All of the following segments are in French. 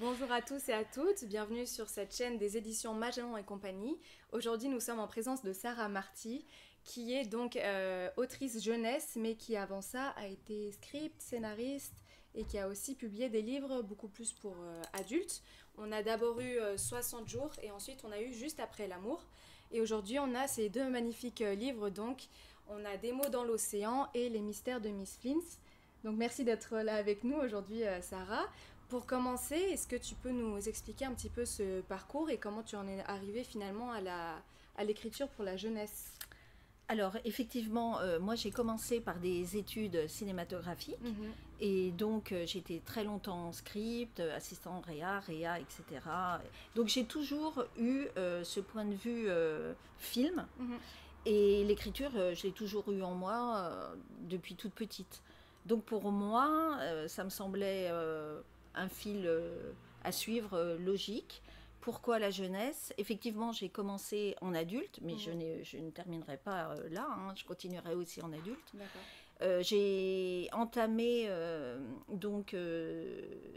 Bonjour à tous et à toutes, bienvenue sur cette chaîne des éditions Magellan et compagnie. Aujourd'hui, nous sommes en présence de Sarah Marty, qui est donc autrice jeunesse, mais qui avant ça a été script, scénariste et qui a aussi publié des livres beaucoup plus pour adultes. On a d'abord eu 60 jours et ensuite on a eu Juste après l'amour. Et aujourd'hui, on a ces deux magnifiques livres, donc on a Des mots dans l'océan et Les mystères de Miss Flint. Donc merci d'être là avec nous aujourd'hui, Sarah. Pour commencer, est-ce que tu peux nous expliquer un petit peu ce parcours et comment tu en es arrivée finalement à l'écriture pour la jeunesse? Alors effectivement, moi j'ai commencé par des études cinématographiques et donc j'étais très longtemps en script, assistant réa, etc. Donc j'ai toujours eu ce point de vue film et l'écriture, je l'ai toujours eu en moi depuis toute petite. Donc pour moi, ça me semblait un fil à suivre logique. Pourquoi la jeunesse? Effectivement, j'ai commencé en adulte, mais je ne terminerai pas là, hein, je continuerai aussi en adulte. J'ai entamé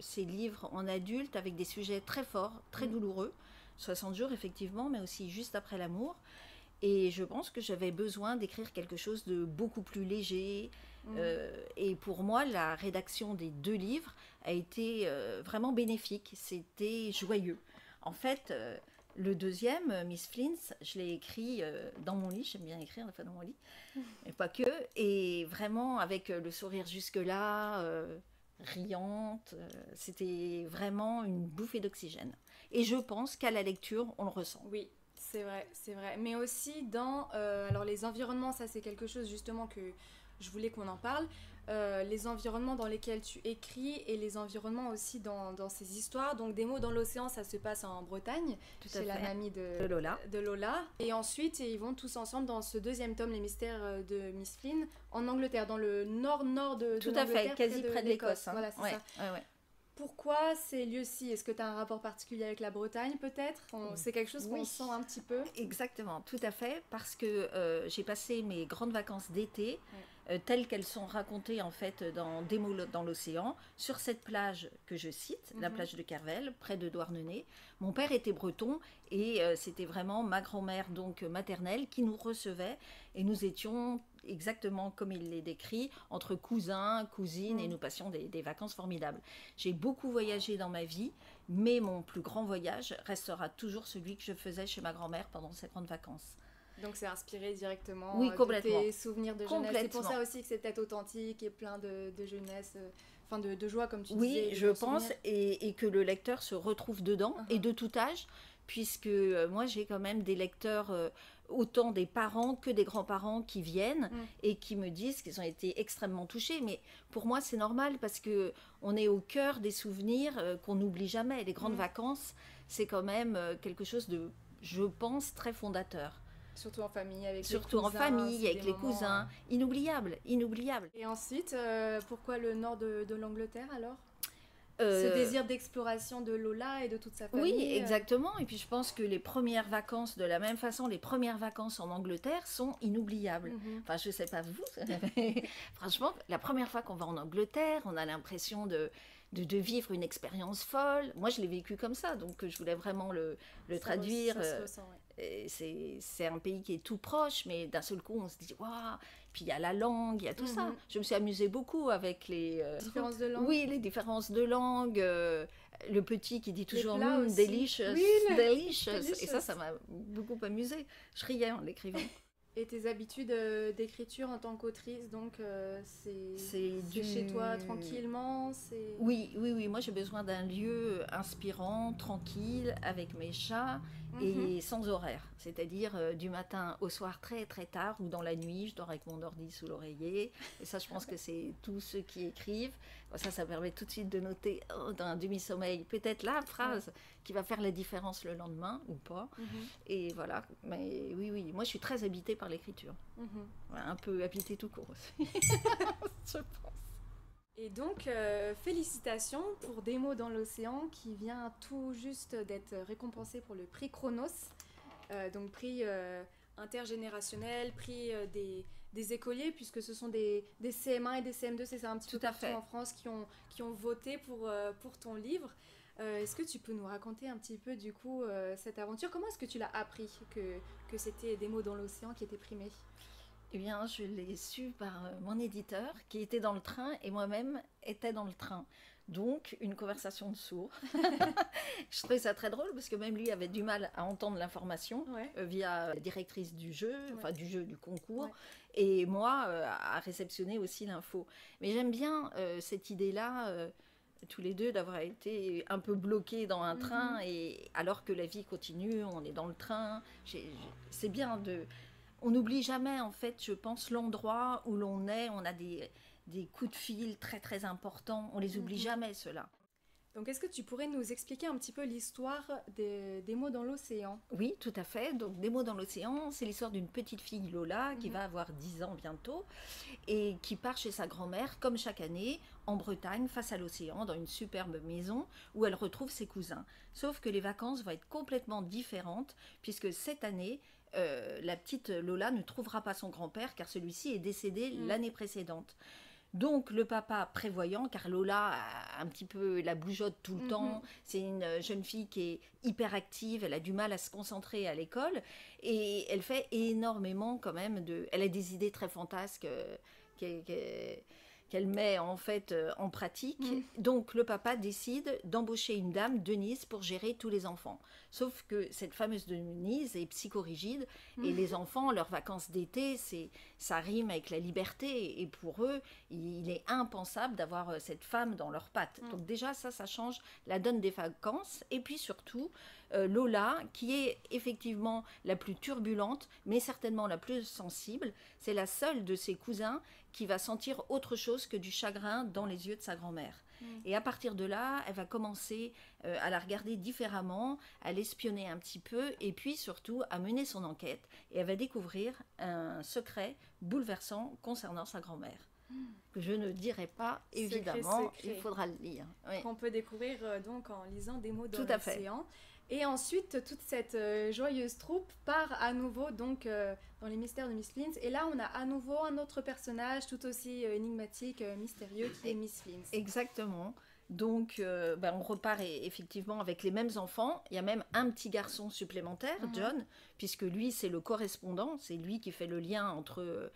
ces livres en adulte avec des sujets très forts, très douloureux, 60 jours effectivement, mais aussi Juste après l'amour. Et je pense que j'avais besoin d'écrire quelque chose de beaucoup plus léger. Et pour moi, la rédaction des deux livres a été vraiment bénéfique. C'était joyeux. En fait, le deuxième, Miss Flint, je l'ai écrit dans mon lit. J'aime bien écrire, enfin dans mon lit, mais pas que. Et vraiment avec le sourire jusque-là, riante. C'était vraiment une bouffée d'oxygène. Et je pense qu'à la lecture, on le ressent. Oui, c'est vrai, c'est vrai. Mais aussi dans alors les environnements, ça c'est quelque chose justement que je voulais qu'on en parle. Les environnements dans lesquels tu écris et les environnements aussi dans ces histoires. Donc Des mots dans l'océan, ça se passe en Bretagne, Tout à chez la fait. mamie De Lola. de Lola. Et ensuite, ils vont tous ensemble dans ce deuxième tome, Les mystères de Miss Flynn, en Angleterre, dans le nord-nord de Tout à fait, l'Angleterre, quasi près de l'Écosse. Hein. Voilà, c'est ouais, ça. ouais. Pourquoi ces lieux-ci? Est-ce que tu as un rapport particulier avec la Bretagne peut-être? C'est quelque chose qu'on sent un petit peu. Exactement, tout à fait, parce que j'ai passé mes grandes vacances d'été, telles qu'elles sont racontées en fait dans Des mots dans l'océan, sur cette plage que je cite, la plage de Kervel, près de Douarnenez. Mon père était breton et c'était vraiment ma grand-mère, donc maternelle, qui nous recevait et nous étions exactement comme il les décrit, entre cousins, cousines, et nous passions des vacances formidables. J'ai beaucoup voyagé dans ma vie, mais mon plus grand voyage restera toujours celui que je faisais chez ma grand-mère pendant ces grandes vacances. Donc c'est inspiré directement Oui, de tes souvenirs de jeunesse. C'est pour ça aussi que c'est peut-être authentique et plein de jeunesse, enfin de joie comme tu disais. Oui, je pense, et que le lecteur se retrouve dedans, et de tout âge, puisque moi j'ai quand même des lecteurs, autant des parents que des grands-parents qui viennent et qui me disent qu'ils ont été extrêmement touchés. Mais pour moi c'est normal parce que on est au cœur des souvenirs qu'on n'oublie jamais. Les grandes vacances, c'est quand même quelque chose de, je pense, très fondateur. Surtout en famille, avec Surtout les cousins. Surtout en famille, avec les cousins. Inoubliable, inoubliable. Et ensuite, pourquoi le nord de l'Angleterre alors? Ce désir d'exploration de Lola et de toute sa famille. Oui, exactement. Et puis je pense que les premières vacances, de la même façon, les premières vacances en Angleterre sont inoubliables. Enfin, je ne sais pas vous, mais franchement, la première fois qu'on va en Angleterre, on a l'impression de vivre une expérience folle. Moi, je l'ai vécu comme ça, donc je voulais vraiment le traduire. Ça se ressent, c'est un pays qui est tout proche, mais d'un seul coup, on se dit, waouh. Puis il y a la langue, il y a tout ça. Je me suis amusée beaucoup avec les différences de langue. Oui, les différences de langue. Le petit qui dit toujours delicious, oui, delicious. Et ça m'a beaucoup amusée. Je riais en l'écrivant. Et tes habitudes d'écriture en tant qu'autrice, donc c'est chez toi tranquillement? Oui. Moi j'ai besoin d'un lieu inspirant, tranquille, avec mes chats et sans horaire. C'est-à-dire du matin au soir très très tard ou dans la nuit, je dors avec mon ordi sous l'oreiller. Et ça, je pense que c'est tous ceux qui écrivent. Ça permet tout de suite de noter dans un demi-sommeil peut-être la phrase qui va faire la différence le lendemain ou pas. Et voilà. Mais oui, moi je suis très habitée par l'écriture. Un peu habitée tout court aussi, je pense. Et donc, félicitations pour Des mots dans l'océan qui vient tout juste d'être récompensé pour le prix Chronos, donc prix intergénérationnel, prix des écoliers, puisque ce sont des CM1 et des CM2, c'est ça un petit peu partout en France, qui ont voté pour ton livre. Est-ce que tu peux nous raconter un petit peu du coup cette aventure? Comment est-ce que tu l'as appris que c'était Des mots dans l'océan qui était primé? Eh bien, je l'ai su par mon éditeur qui était dans le train et moi-même était dans le train. Donc, une conversation de sourds. Je trouvais ça très drôle parce que même lui avait du mal à entendre l'information via la directrice du jeu, enfin du jeu, du concours, et moi à réceptionner aussi l'info. Mais j'aime bien cette idée-là, tous les deux, d'avoir été un peu bloqués dans un train, et alors que la vie continue, on est dans le train. C'est bien de... On n'oublie jamais, en fait, je pense, l'endroit où l'on est. On a des coups de fil très, très importants. On les oublie jamais, ceux-là. Donc, est-ce que tu pourrais nous expliquer un petit peu l'histoire des mots dans l'océan? Oui, tout à fait. Donc, Des mots dans l'océan, c'est l'histoire d'une petite fille, Lola, qui va avoir 10 ans bientôt, et qui part chez sa grand-mère, comme chaque année, en Bretagne, face à l'océan, dans une superbe maison, où elle retrouve ses cousins. Sauf que les vacances vont être complètement différentes, puisque cette année, la petite Lola ne trouvera pas son grand-père, car celui-ci est décédé l'année précédente. Donc le papa prévoyant, car Lola a un petit peu la bougeotte tout le temps, c'est une jeune fille qui est hyper active, elle a du mal à se concentrer à l'école, et elle fait énormément quand même elle a des idées très fantasques qu'elle met en fait en pratique. Donc le papa décide d'embaucher une dame, Denise, pour gérer tous les enfants. Sauf que cette fameuse Denise est psychorigide, et les enfants, leurs vacances d'été, ça rime avec la liberté, et pour eux, il est impensable d'avoir cette femme dans leurs pattes. Donc déjà, ça change la donne des vacances. Et puis surtout, Lola, qui est effectivement la plus turbulente, mais certainement la plus sensible, c'est la seule de ses cousins qui va sentir autre chose que du chagrin dans les yeux de sa grand-mère. Et à partir de là, elle va commencer à la regarder différemment, à l'espionner un petit peu, et puis surtout à mener son enquête. Et elle va découvrir un secret bouleversant concernant sa grand-mère. Que je ne dirai pas, évidemment, il faudra le lire. Oui. Qu'on peut découvrir donc en lisant Des mots dans l'océan. Et ensuite, toute cette joyeuse troupe part à nouveau donc dans les mystères de Miss Flint's. Et là, on a à nouveau un autre personnage tout aussi énigmatique, mystérieux, qui est Miss Flint's. Exactement. Donc, on repart effectivement avec les mêmes enfants. Il y a même un petit garçon supplémentaire, John, puisque lui, c'est le correspondant. C'est lui qui fait le lien entre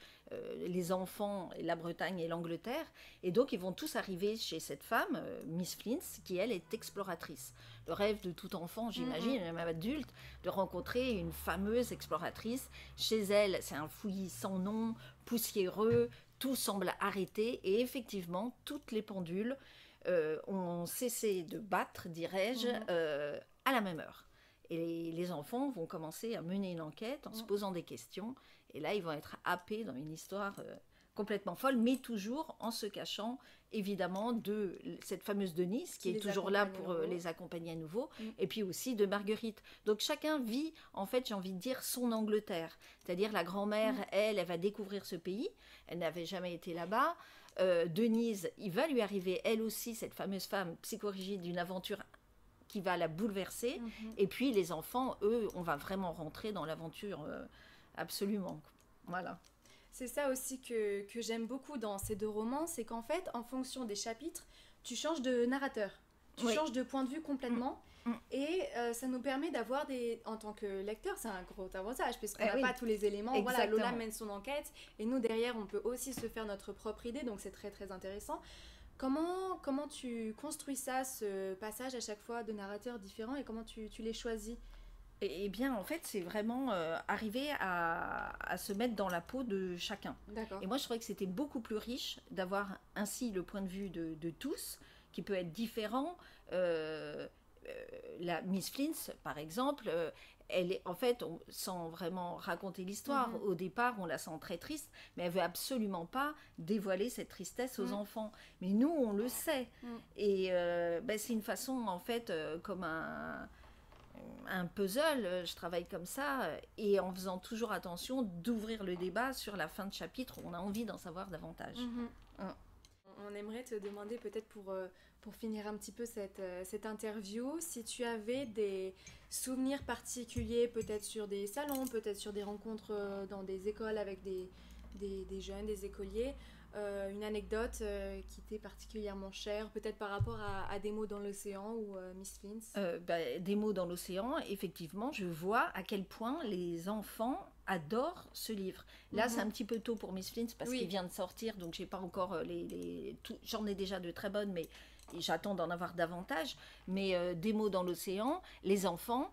les enfants, la Bretagne et l'Angleterre. Et donc, ils vont tous arriver chez cette femme, Miss Flint's, qui, elle, est exploratrice. Le rêve de tout enfant, j'imagine, même adulte, de rencontrer une fameuse exploratrice. Chez elle, c'est un fouillis sans nom, poussiéreux, tout semble arrêté. Et effectivement, toutes les pendules ont cessé de battre, dirais-je, à la même heure. Et les enfants vont commencer à mener une enquête en se posant des questions. Et là, ils vont être happés dans une histoire complètement folle, mais toujours en se cachant, évidemment, de cette fameuse Denise, qui est toujours là pour les accompagner à nouveau, et puis aussi de Marguerite. Donc chacun vit, en fait, j'ai envie de dire, son Angleterre. C'est-à-dire la grand-mère, elle va découvrir ce pays. Elle n'avait jamais été là-bas. Denise, il va lui arriver, elle aussi, cette fameuse femme psychorigide, d'une aventure qui va la bouleverser. Et puis les enfants, eux, on va vraiment rentrer dans l'aventure absolument. Voilà. C'est ça aussi que j'aime beaucoup dans ces deux romans, c'est qu'en fait, en fonction des chapitres, tu changes de narrateur. Tu changes de point de vue complètement. Et ça nous permet d'avoir en tant que lecteur, c'est un gros avantage, puisqu'on n'a pas tous les éléments. Voilà, Lola mène son enquête, et nous, derrière, on peut aussi se faire notre propre idée, donc c'est très, très intéressant. Comment tu construis ça, ce passage à chaque fois de narrateurs différents, et comment tu les choisis? Eh bien, en fait, c'est vraiment arriver à se mettre dans la peau de chacun. D'accord. Et moi, je trouvais que c'était beaucoup plus riche d'avoir ainsi le point de vue de tous, qui peut être différent. La Miss Flint's, par exemple, elle est, en fait, sans vraiment raconter l'histoire, au départ, on la sent très triste, mais elle veut absolument pas dévoiler cette tristesse aux enfants. Mais nous, on le sait. Et c'est une façon, en fait, comme un puzzle, je travaille comme ça, et en faisant toujours attention d'ouvrir le débat sur la fin de chapitre où on a envie d'en savoir davantage. On aimerait te demander peut-être pour finir un petit peu cette interview, si tu avais des souvenirs particuliers, peut-être sur des salons, peut-être sur des rencontres dans des écoles avec des jeunes, des écoliers, une anecdote qui t'est particulièrement chère, peut-être par rapport à Des mots dans l'océan ou Miss Flins? Des mots dans l'océan, effectivement, je vois à quel point les enfants adorent ce livre. Là, c'est un petit peu tôt pour Miss Flins parce qu'il vient de sortir, donc j'ai pas encore j'en ai déjà de très bonnes, mais j'attends d'en avoir davantage. Mais Des mots dans l'océan, les enfants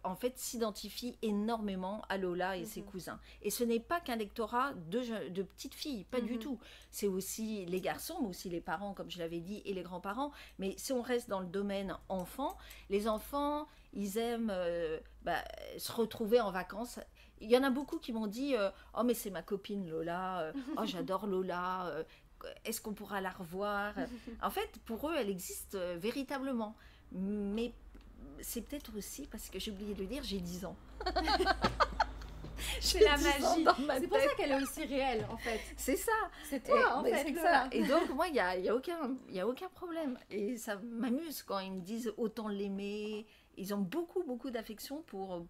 en fait s'identifient énormément à Lola et ses cousins. Et ce n'est pas qu'un lectorat de petites filles, pas du tout. C'est aussi les garçons, mais aussi les parents, comme je l'avais dit, et les grands-parents. Mais si on reste dans le domaine enfant, les enfants, ils aiment se retrouver en vacances. Il y en a beaucoup qui m'ont dit oh mais c'est ma copine Lola, oh j'adore Lola, est-ce qu'on pourra la revoir? En fait, pour eux, elle existe véritablement. Mais c'est peut-être aussi parce que j'ai oublié de le dire, j'ai 10 ans. C'est la magie. C'est pour ça qu'elle est aussi réelle, en fait. C'est ça. C'est toi, en fait. C'est ça. Et donc, moi, il y a aucun problème. Et ça m'amuse quand ils me disent autant l'aimer. Ils ont beaucoup, beaucoup d'affection pour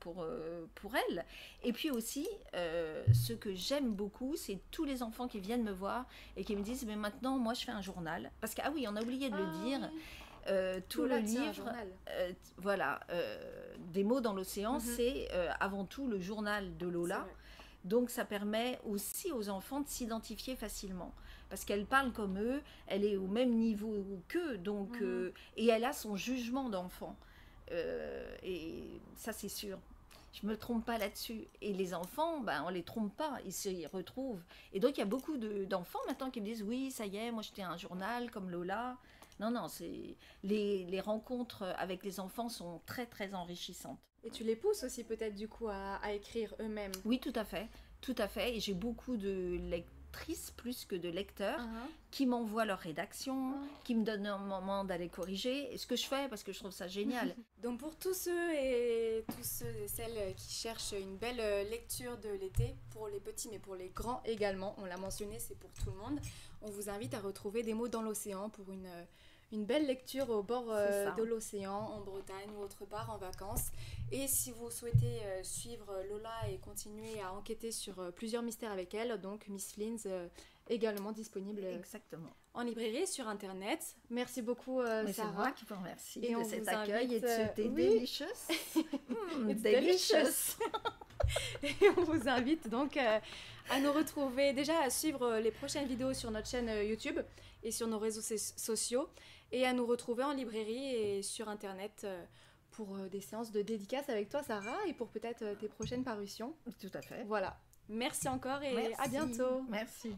elle. Et puis aussi, ce que j'aime beaucoup, c'est tous les enfants qui viennent me voir et qui me disent, mais maintenant, moi, je fais un journal. Parce que, oui, on a oublié de le dire. Tout Lola, le livre, Des mots dans l'océan, c'est avant tout le journal de Lola. Donc ça permet aussi aux enfants de s'identifier facilement. Parce qu'elle parle comme eux, elle est au même niveau qu'eux, donc, et elle a son jugement d'enfant. Et ça c'est sûr. Je ne me trompe pas là-dessus. Et les enfants, on ne les trompe pas, ils s'y retrouvent. Et donc il y a beaucoup d'enfants maintenant qui me disent, oui, ça y est, moi j'étais un journal comme Lola. Non, les rencontres avec les enfants sont très, très enrichissantes. Et tu les pousses aussi peut-être du coup à écrire eux-mêmes? Oui, tout à fait. Et j'ai beaucoup de lectrices plus que de lecteurs qui m'envoient leur rédaction, qui me donnent un moment d'aller corriger. Et ce que je fais, parce que je trouve ça génial. Donc pour tous ceux et celles qui cherchent une belle lecture de l'été, pour les petits mais pour les grands également, on l'a mentionné, c'est pour tout le monde, on vous invite à retrouver Des mots dans l'océan pour une belle lecture au bord de l'océan, en Bretagne ou autre part en vacances. Et si vous souhaitez suivre Lola et continuer à enquêter sur plusieurs mystères avec elle, donc Miss Flins également disponible en librairie, sur internet. Merci beaucoup Sarah. C'est moi qui vous remercie de cet accueil et de ce thé delicious. Delicious. Et on vous invite donc à nous retrouver, déjà à suivre les prochaines vidéos sur notre chaîne YouTube et sur nos réseaux sociaux, et à nous retrouver en librairie et sur internet pour des séances de dédicaces avec toi Sarah et pour peut-être tes prochaines parutions. Tout à fait. Voilà. Merci encore et à bientôt. Merci.